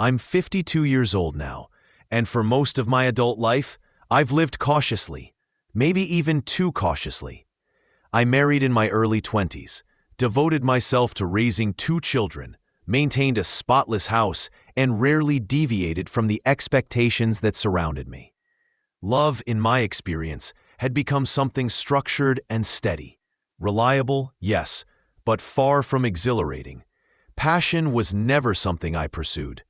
I'm 52 years old now, and for most of my adult life, I've lived cautiously, maybe even too cautiously. I married in my early 20s, devoted myself to raising 2 children, maintained a spotless house, and rarely deviated from the expectations that surrounded me. Love, in my experience, had become something structured and steady. Reliable, yes, but far from exhilarating. Passion was never something I pursued.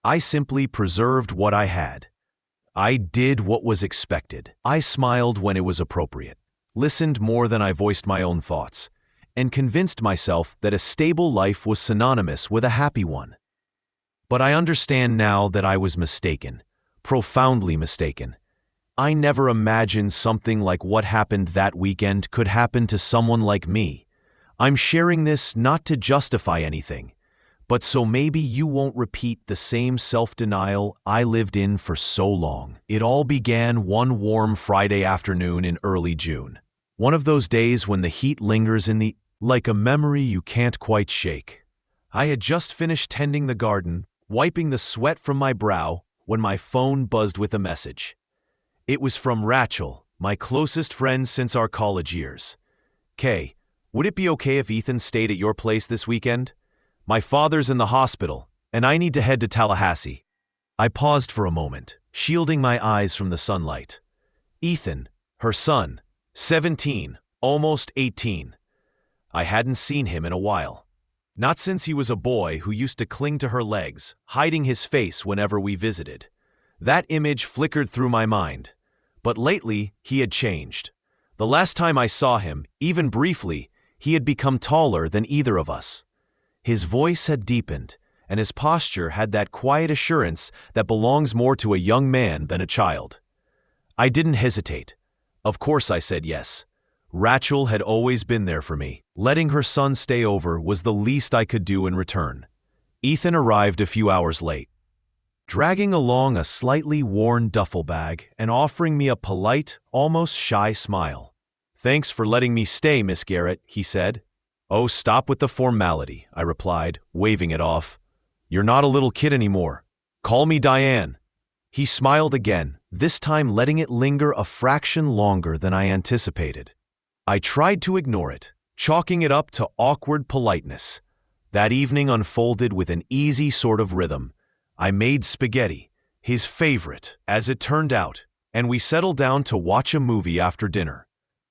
I simply preserved what I had. I did what was expected. I smiled when it was appropriate, listened more than I voiced my own thoughts, and convinced myself that a stable life was synonymous with a happy one. But I understand now that I was mistaken, profoundly mistaken. I never imagined something like what happened that weekend could happen to someone like me. I'm sharing this not to justify anything, but so maybe you won't repeat the same self-denial I lived in for so long. It all began one warm Friday afternoon in early June. One of those days when the heat lingers in the like a memory you can't quite shake. I had just finished tending the garden, wiping the sweat from my brow, when my phone buzzed with a message. It was from Rachel, my closest friend since our college years. "Kay, would it be okay if Ethan stayed at your place this weekend? My father's in the hospital, and I need to head to Tallahassee." I paused for a moment, shielding my eyes from the sunlight. Ethan, her son, 17, almost 18. I hadn't seen him in a while. Not since he was a boy who used to cling to her legs, hiding his face whenever we visited. That image flickered through my mind. But lately, he had changed. The last time I saw him, even briefly, he had become taller than either of us. His voice had deepened, and his posture had that quiet assurance that belongs more to a young man than a child. I didn't hesitate. Of course I said yes. Rachel had always been there for me. Letting her son stay over was the least I could do in return. Ethan arrived a few hours late, dragging along a slightly worn duffel bag and offering me a polite, almost shy smile. "Thanks for letting me stay, Miss Garrett," he said. "Oh, stop with the formality," I replied, waving it off. "You're not a little kid anymore. Call me Diane." He smiled again, this time letting it linger a fraction longer than I anticipated. I tried to ignore it, chalking it up to awkward politeness. That evening unfolded with an easy sort of rhythm. I made spaghetti, his favorite, as it turned out, and we settled down to watch a movie after dinner.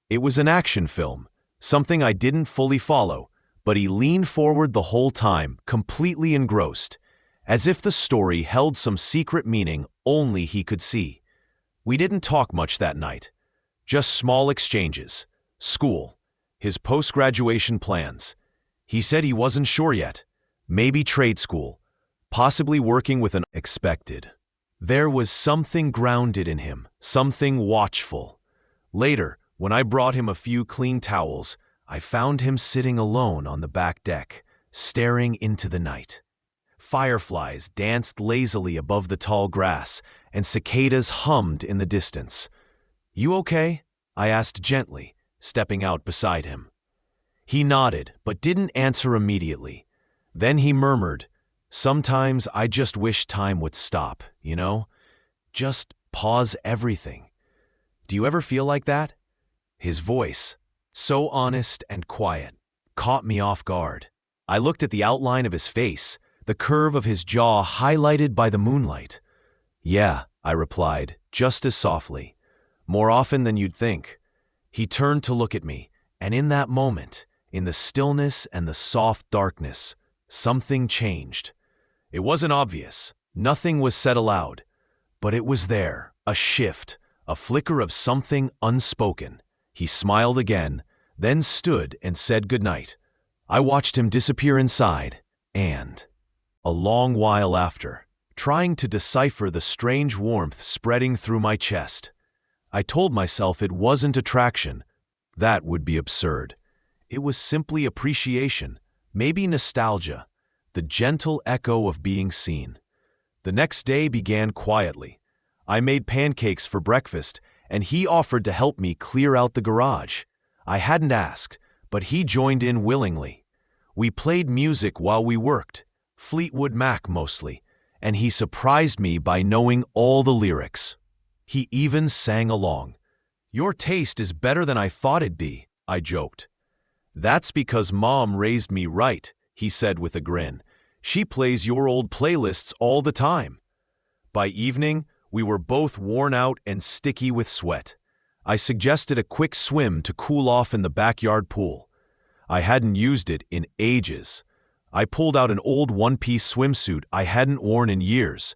It was an action film, something I didn't fully follow, but he leaned forward the whole time, completely engrossed, as if the story held some secret meaning only he could see. We didn't talk much that night, just small exchanges, school, his post-graduation plans. He said he wasn't sure yet, maybe trade school, possibly working with an expected. There was something grounded in him, something watchful. Later, when I brought him a few clean towels, I found him sitting alone on the back deck, staring into the night. Fireflies danced lazily above the tall grass, and cicadas hummed in the distance. "You okay?" I asked gently, stepping out beside him. He nodded, but didn't answer immediately. Then he murmured, "Sometimes I just wish time would stop, you know? Just pause everything. Do you ever feel like that?" His voice, so honest and quiet, caught me off guard. I looked at the outline of his face, the curve of his jaw highlighted by the moonlight. "Yeah," I replied, just as softly. "More often than you'd think." He turned to look at me, and in that moment, in the stillness and the soft darkness, something changed. It wasn't obvious, nothing was said aloud, but it was there, a shift, a flicker of something unspoken. He smiled again, then stood and said goodnight. I watched him disappear inside, and, a long while after, trying to decipher the strange warmth spreading through my chest, I told myself it wasn't attraction. That would be absurd. It was simply appreciation, maybe nostalgia, the gentle echo of being seen. The next day began quietly. I made pancakes for breakfast, and he offered to help me clear out the garage. I hadn't asked, but he joined in willingly. We played music while we worked, Fleetwood Mac mostly, and he surprised me by knowing all the lyrics. He even sang along. "Your taste is better than I thought it'd be," I joked. "That's because Mom raised me right," he said with a grin. "She plays your old playlists all the time." By evening, we were both worn out and sticky with sweat. I suggested a quick swim to cool off in the backyard pool. I hadn't used it in ages. I pulled out an old one-piece swimsuit I hadn't worn in years.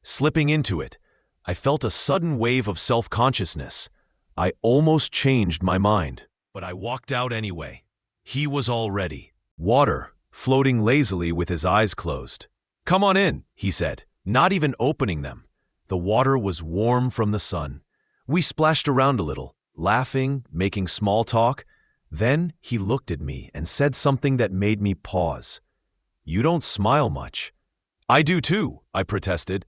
Slipping into it, I felt a sudden wave of self-consciousness. I almost changed my mind, but I walked out anyway. He was all ready. Water, floating lazily with his eyes closed. "Come on in," he said, not even opening them. The water was warm from the sun. We splashed around a little, laughing, making small talk. Then he looked at me and said something that made me pause. "You don't smile much." "I do too," I protested.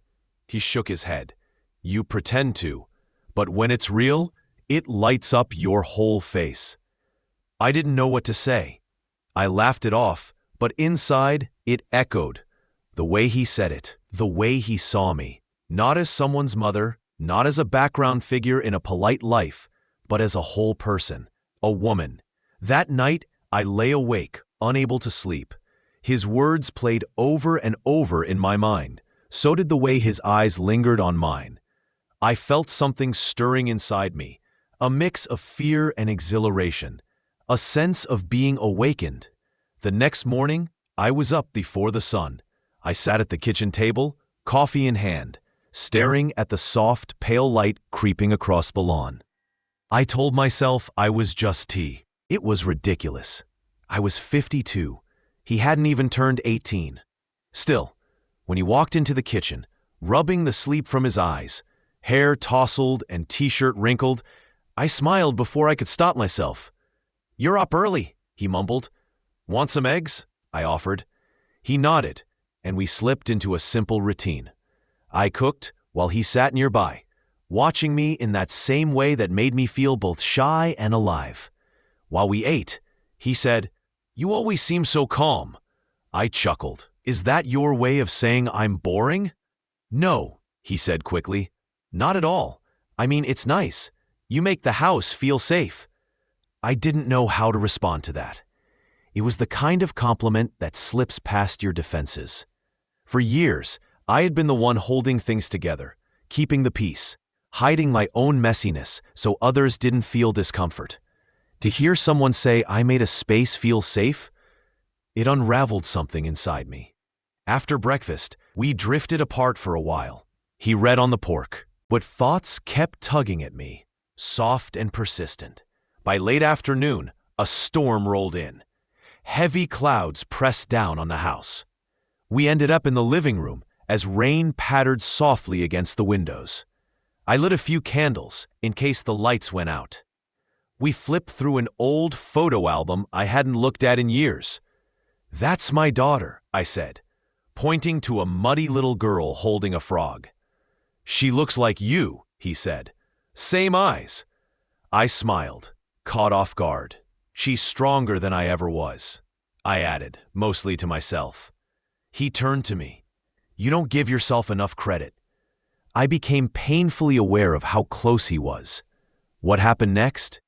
He shook his head. "You pretend to, but when it's real, it lights up your whole face." I didn't know what to say. I laughed it off, but inside, it echoed. The way he said it, the way he saw me, not as someone's mother, not as a background figure in a polite life, but as a whole person, a woman. That night, I lay awake, unable to sleep. His words played over and over in my mind. So did the way his eyes lingered on mine. I felt something stirring inside me, a mix of fear and exhilaration, a sense of being awakened. The next morning, I was up before the sun. I sat at the kitchen table, coffee in hand, staring at the soft, pale light creeping across the lawn. I told myself I was just tea. It was ridiculous. I was 52. He hadn't even turned 18. Still, when he walked into the kitchen, rubbing the sleep from his eyes, hair tousled and t-shirt wrinkled, I smiled before I could stop myself. "You're up early," he mumbled. "Want some eggs?" I offered. He nodded, and we slipped into a simple routine. I cooked while he sat nearby, watching me in that same way that made me feel both shy and alive. While we ate, he said, "You always seem so calm." I chuckled. "Is that your way of saying I'm boring?" "No," he said quickly. "Not at all. I mean, it's nice. You make the house feel safe." I didn't know how to respond to that. It was the kind of compliment that slips past your defenses. For years, I had been the one holding things together, keeping the peace, hiding my own messiness so others didn't feel discomfort. To hear someone say I made a space feel safe, it unraveled something inside me. After breakfast, we drifted apart for a while. He read on the porch, but thoughts kept tugging at me, soft and persistent. By late afternoon, a storm rolled in. Heavy clouds pressed down on the house. We ended up in the living room as rain pattered softly against the windows. I lit a few candles in case the lights went out. We flipped through an old photo album I hadn't looked at in years. "That's my daughter," I said, pointing to a muddy little girl holding a frog. "She looks like you," he said. "Same eyes." I smiled, caught off guard. "She's stronger than I ever was," I added, mostly to myself. He turned to me. "You don't give yourself enough credit." I became painfully aware of how close he was. What happened next?